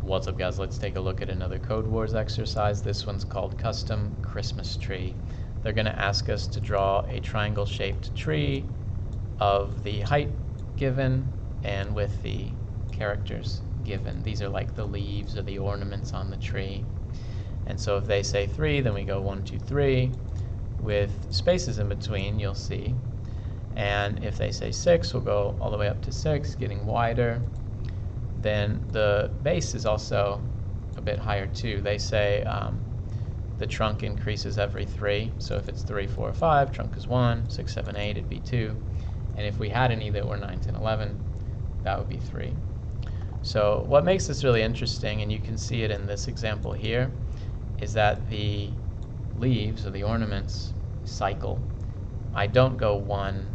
What's up, guys? Let's take a look at another CodeWars exercise. This one's called Custom Christmas Tree. They're going to ask us to draw a triangle-shaped tree of the height given and with the characters given. These are like the leaves or the ornaments on the tree. And so if they say 3, then we go 1, 2, 3 with spaces in between, you'll see. And if they say 6, we'll go all the way up to 6, getting wider. Then the base is also a bit higher too. They say the trunk increases every 3. So if it's 3, 4, 5, trunk is 1, 6, 7, 8, it'd be 2. And if we had any that were 9, 10, 11, that would be 3. So what makes this really interesting, and you can see it in this example here, is that the leaves or the ornaments cycle. I don't go 1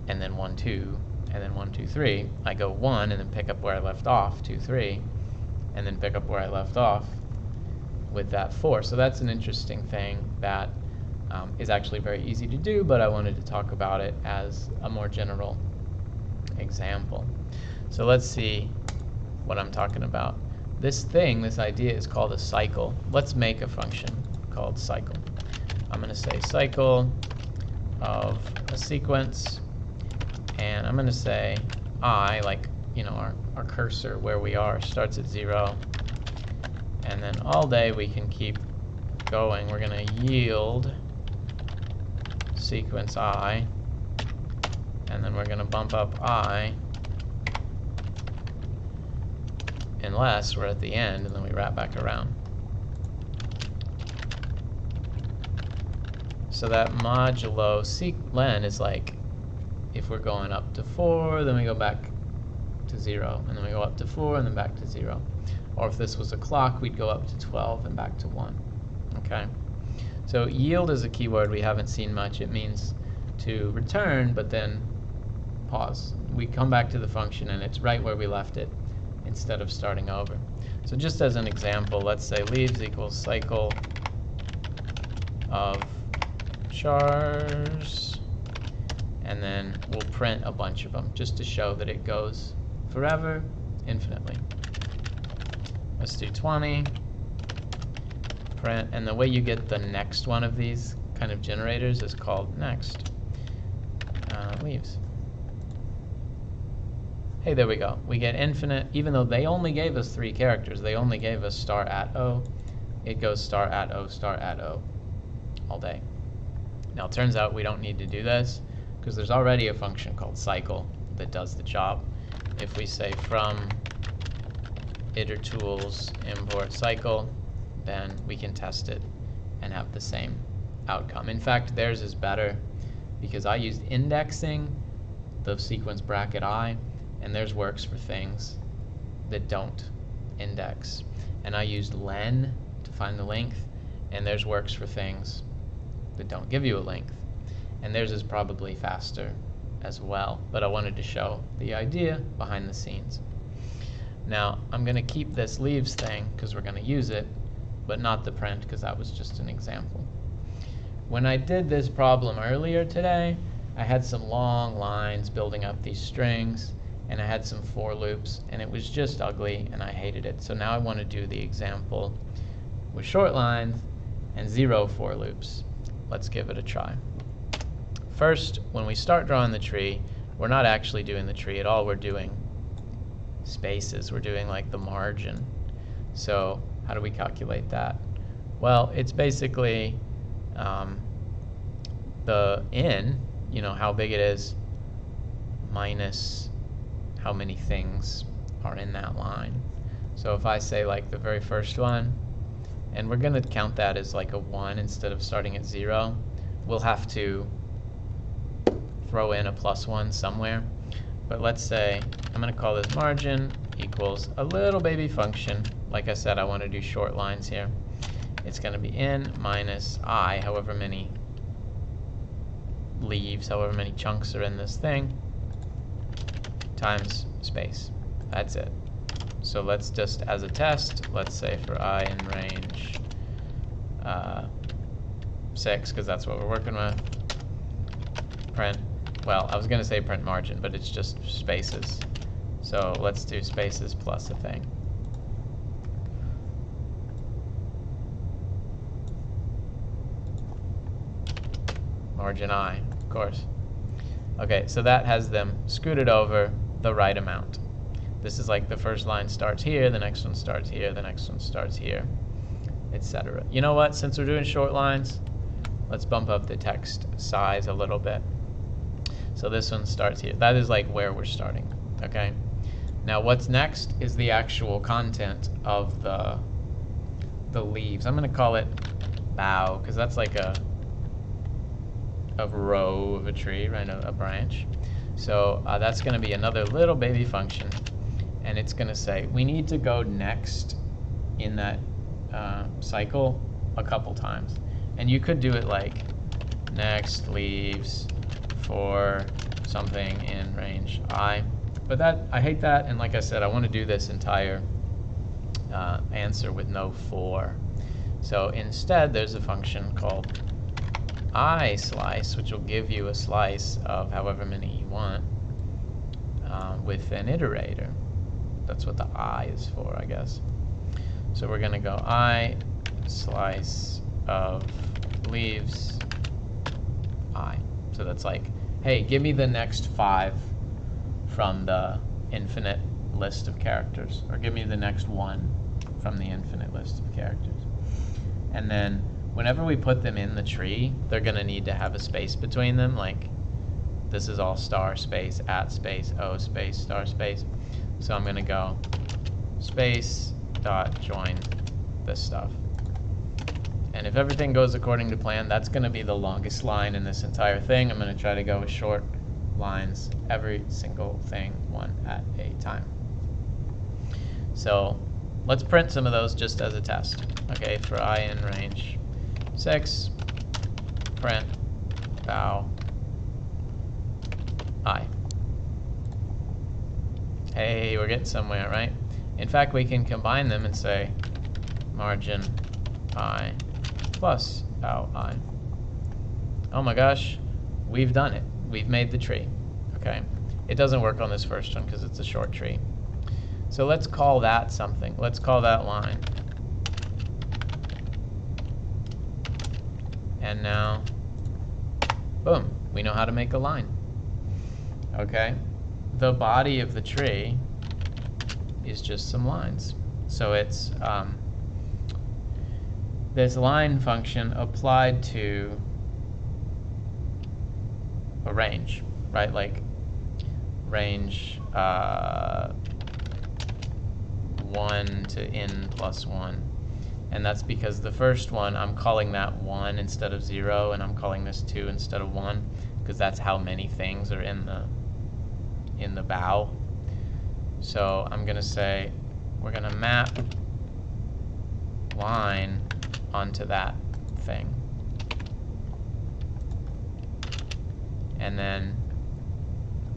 and then 1, 2, and then 1, 2, 3. I go 1 and then pick up where I left off, 2, 3, and then pick up where I left off with that 4. So that's an interesting thing that is actually very easy to do, but I wanted to talk about it as a more general example. So let's see what I'm talking about. This idea is called a cycle. Let's make a function called cycle. I'm going to say cycle of a sequence, and I'm going to say I, like, you know, our cursor where we are starts at 0, and then all day we can keep going. We're going to yield sequence I, and then we're going to bump up I unless we're at the end, and then we wrap back around. So that modulo len is like, if we're going up to 4, then we go back to 0, and then we go up to 4, and then back to 0. Or if this was a clock, we'd go up to 12 and back to 1. Okay? So yield is a keyword we haven't seen much. It means to return, but then pause. We come back to the function, and it's right where we left it instead of starting over. So just as an example, let's say leaves equals cycle of chars, and then we'll print a bunch of them just to show that it goes forever, infinitely. Let's do 20, print, and the way you get the next one of these kind of generators is called next leaves. Hey, there we go. We get infinite, even though they only gave us 3 characters. They only gave us star at O. It goes star at O all day. Now, it turns out we don't need to do this because there's already a function called cycle that does the job. If we say from itertools import cycle, then we can test it and have the same outcome. In fact, theirs is better because I used indexing the sequence bracket I, and theirs works for things that don't index. And I used len to find the length, and theirs works for things that don't give you a length. And theirs is probably faster as well, but I wanted to show the idea behind the scenes. Now, I'm going to keep this leaves thing because we're going to use it, but not the print because that was just an example. When I did this problem earlier today, I had some long lines building up these strings, and I had some for loops, and it was just ugly, and I hated it. So now I want to do the example with short lines and 0 for loops. Let's give it a try. First, when we start drawing the tree, we're not actually doing the tree at all. We're doing spaces. We're doing like the margin. So how do we calculate that? Well, it's basically the n, you know, how big it is, minus how many things are in that line. So if I say like the very first one, and we're going to count that as like a 1 instead of starting at 0, we'll have to throw in a +1 somewhere. But let's say I'm going to call this margin equals a little baby function. Like I said, I want to do short lines here. It's going to be n minus I, however many leaves, however many chunks are in this thing, times space. That's it. So let's just, as a test, let's say for I in range 6, because that's what we're working with, print, well, I was going to say print margin, but it's just spaces. So let's do spaces plus a thing. margin I, of course. Okay, so that has them scooted over the right amount. This is like the first line starts here, the next one starts here, the next one starts here, etc. You know what? Since we're doing short lines, let's bump up the text size a little bit. So this one starts here. That is like where we're starting, okay? Now what's next is the actual content of the leaves. I'm going to call it bough, because that's like a row of a tree, right? A branch. So that's going to be another little baby function. And it's going to say, we need to go next in that cycle a couple times. And you could do it like next leaves for something in range I. But I hate that, and like I said, I want to do this entire answer with no for. So instead, there's a function called iSlice, which will give you a slice of however many you want with an iterator. That's what the I is for, I guess. So we're going to go iSlice of leaves I. So that's like, hey, give me the next 5 from the infinite list of characters, or give me the next 1 from the infinite list of characters. And then whenever we put them in the tree, they're going to need to have a space between them, like this is all star space, at space, O space, star space. So I'm going to go space dot join this stuff. And if everything goes according to plan, that's going to be the longest line in this entire thing. I'm going to try to go with short lines, every single thing, one at a time. So let's print some of those just as a test. Okay, for I in range 6, print bow I. Hey, we're getting somewhere, right? In fact, we can combine them and say margin I plus bow I. Oh my gosh, we've done it. We've made the tree, okay? It doesn't work on this first one because it's a short tree. So let's call that something. Let's call that line. And now, boom, we know how to make a line, okay? The body of the tree is just some lines. So it's this line function applied to a range, right? Like range 1 to n plus 1. And that's because the first one, I'm calling that 1 instead of 0, and I'm calling this 2 instead of 1, because that's how many things are in the bow. So I'm going to say we're going to map line onto that thing. And then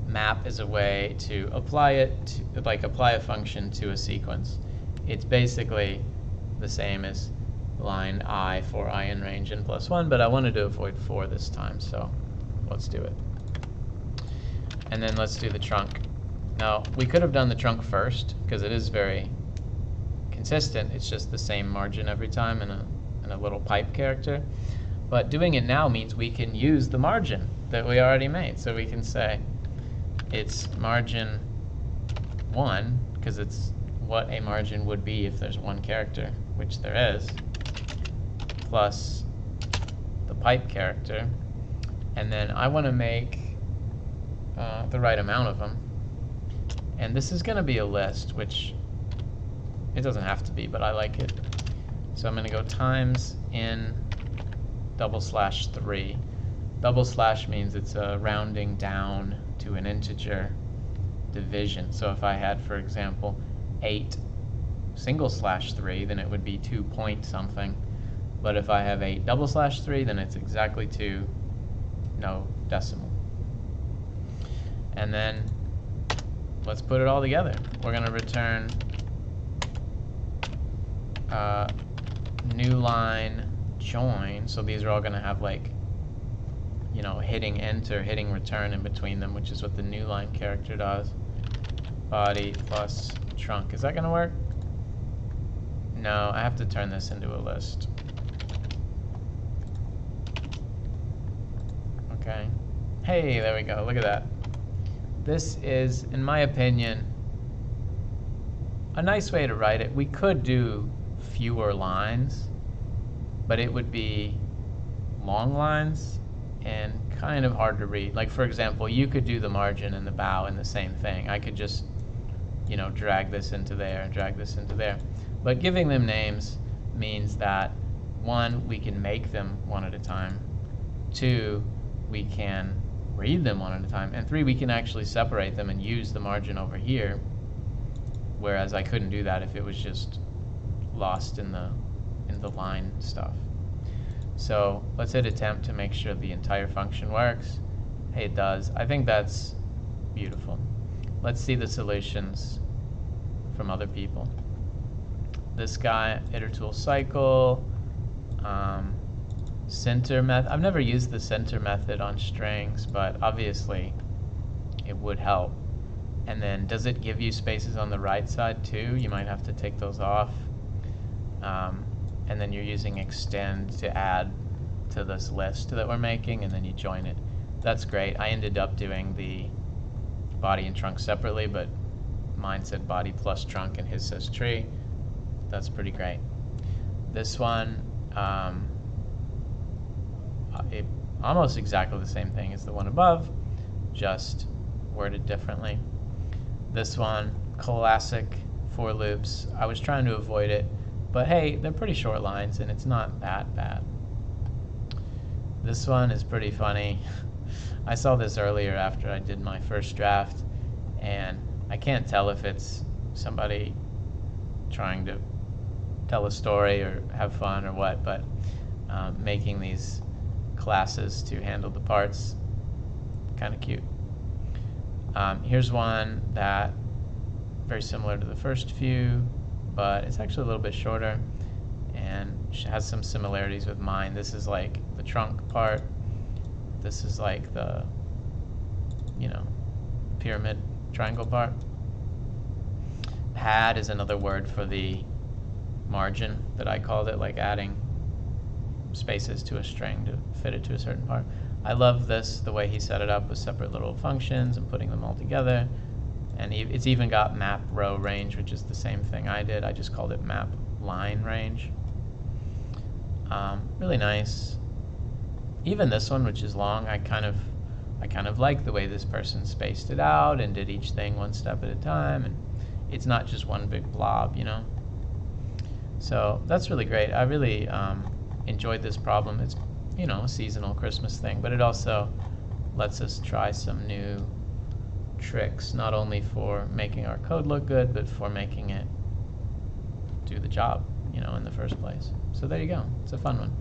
map is a way to apply it, to, like apply a function to a sequence. It's basically the same as line I for I in range n plus 1, but I wanted to avoid 4 this time, so let's do it. And then let's do the trunk. Now, we could have done the trunk first, because it is very consistent. It's just the same margin every time in a little pipe character. But doing it now means we can use the margin that we already made. So we can say it's margin 1, because it's what a margin would be if there's one character, which there is, plus the pipe character. And then I want to make the right amount of them. And this is going to be a list, which it doesn't have to be, but I like it. So I'm going to go times in /3. Double slash means it's a rounding down to an integer division. So if I had, for example, 8 /3, then it would be 2 point something. But if I have 8 /3, then it's exactly 2, no decimal. And then let's put it all together. We're going to return new line join. So these are all going to have, like, you know, hitting enter, hitting return in between them, which is what the new line character does. Body plus trunk. Is that going to work? No, I have to turn this into a list. Okay. Hey, there we go. Look at that. This is, in my opinion, a nice way to write it. We could do fewer lines, but it would be long lines and kind of hard to read. Like, for example, you could do the margin and the bow in the same thing. I could just, drag this into there and drag this into there. But giving them names means that, one, we can make them one at a time. Two, we can read them one at a time. And three, we can actually separate them and use the margin over here, whereas I couldn't do that if it was just lost in the line stuff. So let's hit attempt to make sure the entire function works. Hey, it does. I think that's beautiful. Let's see the solutions from other people. This guy, iter_tool cycle, center method. I've never used the center method on strings, but obviously it would help. And then does it give you spaces on the right side too? You might have to take those off. And then you're using extend to add to this list that we're making, and then you join it. That's great. I ended up doing the body and trunk separately, but mine said body plus trunk and his says tree. That's pretty great. This one, almost exactly the same thing as the one above, just worded differently. This one, classic for loops. I was trying to avoid it, but hey, they're pretty short lines and it's not that bad. This one is pretty funny. I saw this earlier after I did my first draft, and I can't tell if it's somebody trying to tell a story or have fun or what, but making these classes to handle the parts, kind of cute. Here's one that very similar to the first few, but it's actually a little bit shorter and has some similarities with mine. This is like the trunk part. This is like the, pyramid triangle part. Pad is another word for the margin that I called it, like adding spaces to a string to fit it to a certain part. I love this, the way he set it up with separate little functions and putting them all together. And it's even got map row range, which is the same thing I did. I just called it map line range. Really nice. Even this one, which is long, I kind of like the way this person spaced it out and did each thing one step at a time, and it's not just one big blob, So that's really great. I really enjoyed this problem. It's, a seasonal Christmas thing, but it also lets us try some new tricks, not only for making our code look good, but for making it do the job, in the first place. So there you go. It's a fun one.